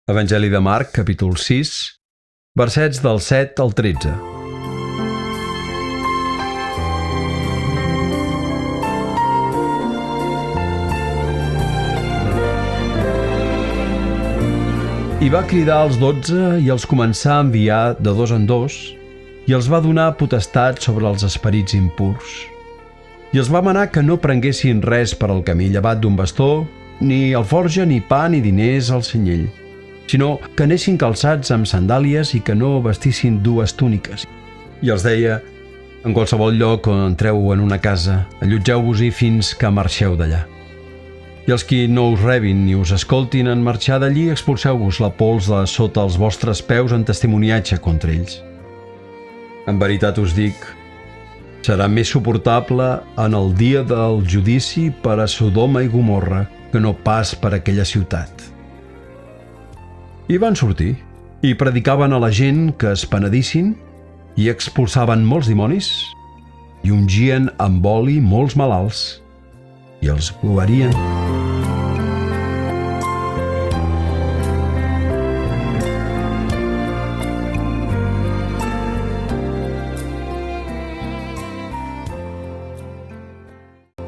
Evangeli de Marc, capítol 6, versets del 7 al 13. I va cridar als 12 i els començà a enviar de dos en dos, i els va donar potestat sobre els esperits impurs. I els va manar que no prenguessin res per al camí llevat d'un bastó, ni alforja, ni pa, ni diners al cenyell, sinó que anessin calçats amb sandàlies i que no vestissin dues túniques. I els deia: en qualsevol lloc on entreu en una casa, allotgeu-vos-hi fins que marxeu d'allà. I els qui no us rebin ni us escoltin en marxar d'allí, expulseu-vos la pols de sota els vostres peus en testimoniatge contra ells. En veritat us dic, serà més suportable en el dia del judici per a Sodoma i Gomorra que no pas per a aquella ciutat. I van sortir i predicaven a la gent que es penedissin, i expulsaven molts dimonis i ungien amb oli molts malalts i els guarien.